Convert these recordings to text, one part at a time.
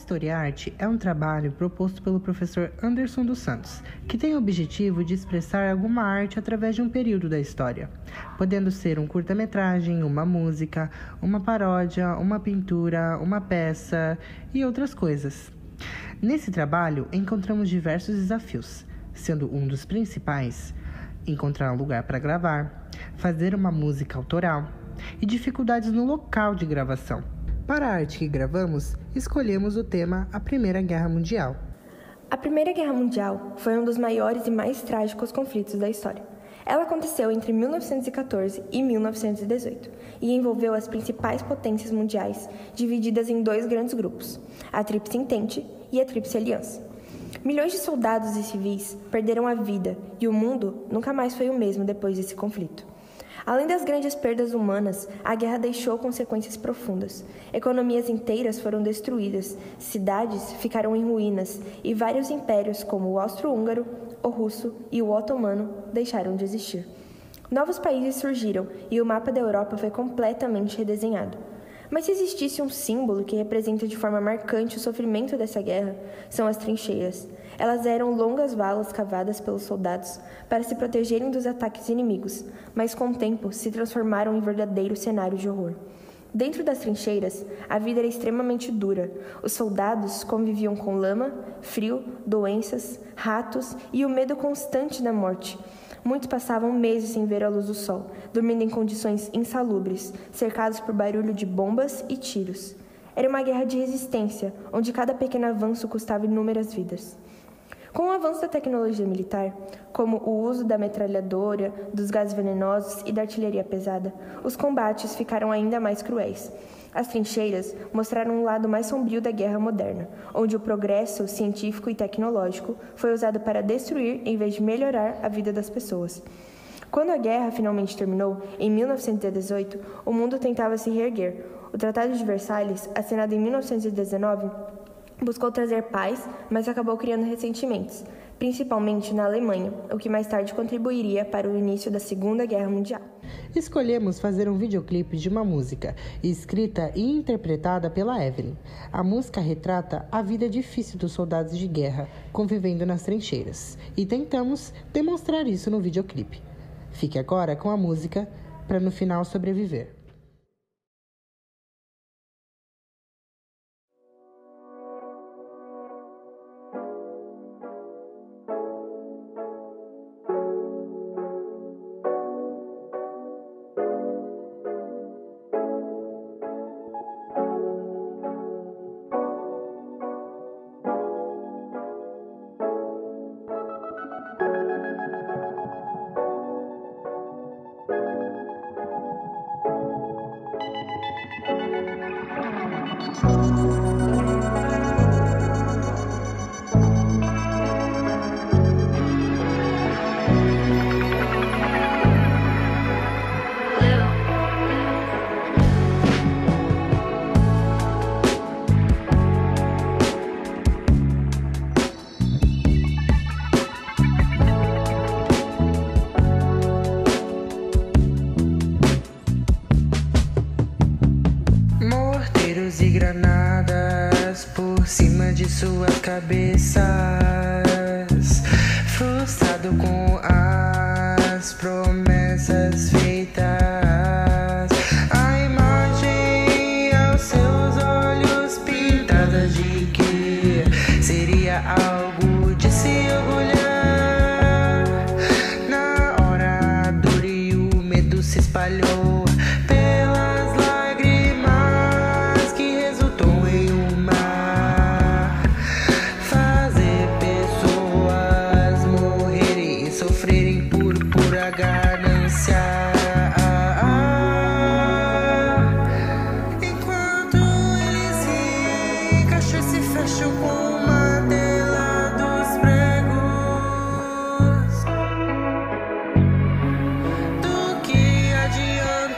Historiarte é um trabalho proposto pelo professor Anderson dos Santos, que tem o objetivo de expressar alguma arte através de um período da história, podendo ser um curta-metragem, uma música, uma paródia, uma pintura, uma peça e outras coisas. Nesse trabalho, encontramos diversos desafios, sendo um dos principais encontrar um lugar para gravar, fazer uma música autoral e dificuldades no local de gravação. Para a arte que gravamos, escolhemos o tema A Primeira Guerra Mundial. A Primeira Guerra Mundial foi um dos maiores e mais trágicos conflitos da história. Ela aconteceu entre 1914 e 1918 e envolveu as principais potências mundiais, divididas em dois grandes grupos, a Tríplice Entente e a Tríplice Aliança. Milhões de soldados e civis perderam a vida e o mundo nunca mais foi o mesmo depois desse conflito. Além das grandes perdas humanas, a guerra deixou consequências profundas. Economias inteiras foram destruídas, cidades ficaram em ruínas e vários impérios, como o austro-húngaro, o russo e o otomano, deixaram de existir. Novos países surgiram e o mapa da Europa foi completamente redesenhado. Mas se existisse um símbolo que representa de forma marcante o sofrimento dessa guerra, são as trincheiras. Elas eram longas valas cavadas pelos soldados para se protegerem dos ataques inimigos, mas com o tempo se transformaram em verdadeiro cenário de horror. Dentro das trincheiras, a vida era extremamente dura. Os soldados conviviam com lama, frio, doenças, ratos e o medo constante da morte. Muitos passavam meses sem ver a luz do sol, dormindo em condições insalubres, cercados por barulho de bombas e tiros. Era uma guerra de resistência, onde cada pequeno avanço custava inúmeras vidas. Com o avanço da tecnologia militar, como o uso da metralhadora, dos gases venenosos e da artilharia pesada, os combates ficaram ainda mais cruéis. As trincheiras mostraram um lado mais sombrio da guerra moderna, onde o progresso científico e tecnológico foi usado para destruir em vez de melhorar a vida das pessoas. Quando a guerra finalmente terminou, em 1918, o mundo tentava se reerguer. O Tratado de Versalhes, assinado em 1919, buscou trazer paz, mas acabou criando ressentimentos, principalmente na Alemanha, o que mais tarde contribuiria para o início da Segunda Guerra Mundial. Escolhemos fazer um videoclipe de uma música, escrita e interpretada pela Evelyn. A música retrata a vida difícil dos soldados de guerra, convivendo nas trincheiras, e tentamos demonstrar isso no videoclipe. Fique agora com a música, para no final sobreviver. E granadas por cima de suas cabeças, frustrado com as promessas feitas. A imagem aos seus olhos pintada de que seria algo de se orgulhar. Na hora dura e o medo se espalhou do que adianta.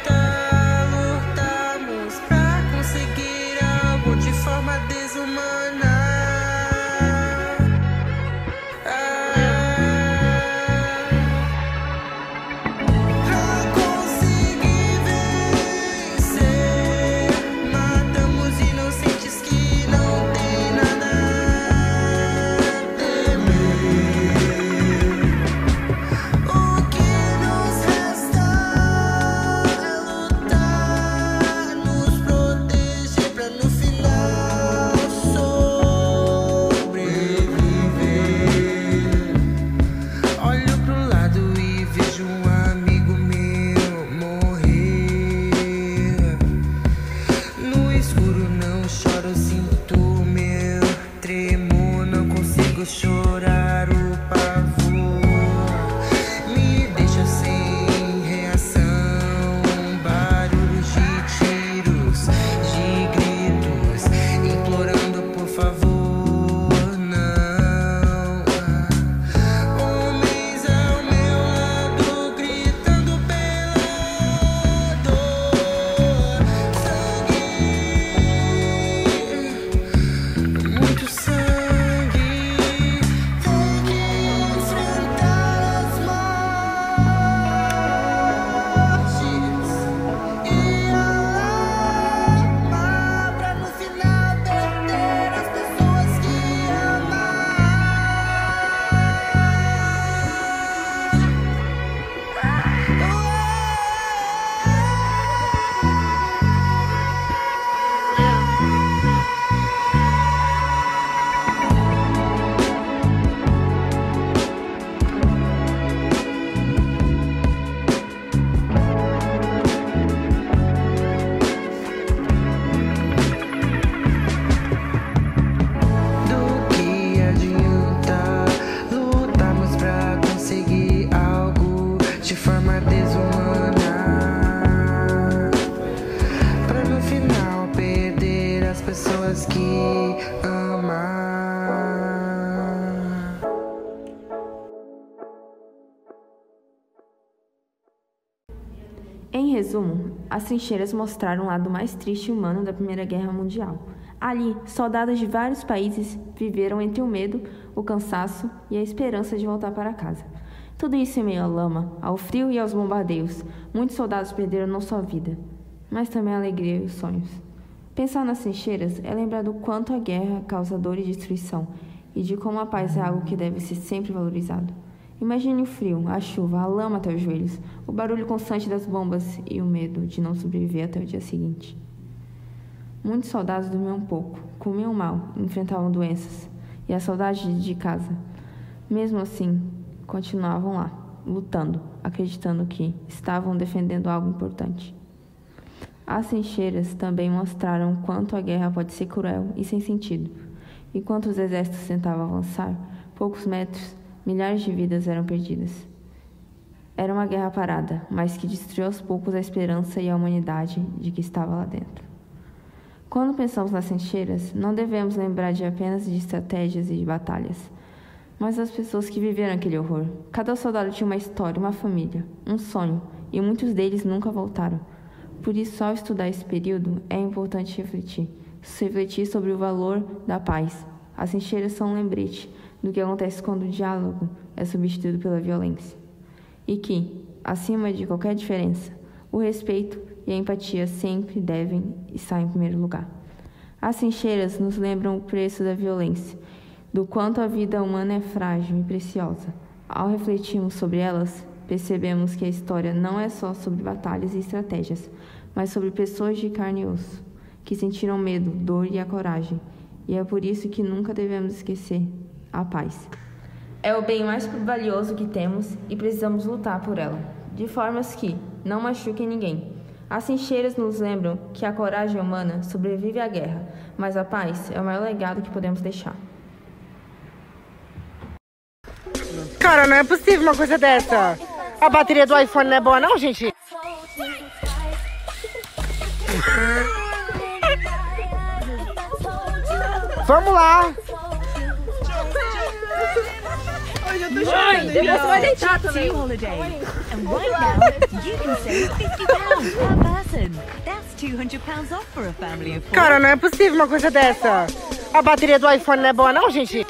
tens que amar. Em resumo, as trincheiras mostraram o lado mais triste e humano da Primeira Guerra Mundial. Ali, soldados de vários países viveram entre o medo, o cansaço e a esperança de voltar para casa. Tudo isso em meio à lama, ao frio e aos bombardeios. Muitos soldados perderam não só a vida, mas também a alegria e os sonhos. Pensar nas trincheiras é lembrar do quanto a guerra causa dor e destruição e de como a paz é algo que deve ser sempre valorizado. Imagine o frio, a chuva, a lama até os joelhos, o barulho constante das bombas e o medo de não sobreviver até o dia seguinte. Muitos soldados dormiam pouco, comiam mal, enfrentavam doenças e a saudade de casa. Mesmo assim, continuavam lá, lutando, acreditando que estavam defendendo algo importante. As trincheiras também mostraram quanto a guerra pode ser cruel e sem sentido. Enquanto os exércitos tentavam avançar, poucos metros, milhares de vidas eram perdidas. Era uma guerra parada, mas que destruiu aos poucos a esperança e a humanidade de que estava lá dentro. Quando pensamos nas trincheiras, não devemos lembrar apenas de estratégias e de batalhas, mas das pessoas que viveram aquele horror. Cada soldado tinha uma história, uma família, um sonho, e muitos deles nunca voltaram. Por isso, ao estudar esse período, é importante refletir sobre o valor da paz. As trincheiras são um lembrete do que acontece quando o diálogo é substituído pela violência. E que, acima de qualquer diferença, o respeito e a empatia sempre devem estar em primeiro lugar. As trincheiras nos lembram o preço da violência, do quanto a vida humana é frágil e preciosa. Ao refletirmos sobre elas, percebemos que a história não é só sobre batalhas e estratégias, mas sobre pessoas de carne e osso, que sentiram medo, dor e a coragem. E é por isso que nunca devemos esquecer a paz. É o bem mais valioso que temos e precisamos lutar por ela, de formas que não machuquem ninguém. As trincheiras nos lembram que a coragem humana sobrevive à guerra, mas a paz é o maior legado que podemos deixar. Cara, não é possível uma coisa dessa. A bateria do iPhone não é boa não, gente? Vamos lá! Mãe, depois você vai deitar também. And right now, you can save £50 per person. That's £200 off for a family of 4. Cara, não é possível uma coisa dessa. A bateria do iPhone não é boa não, gente?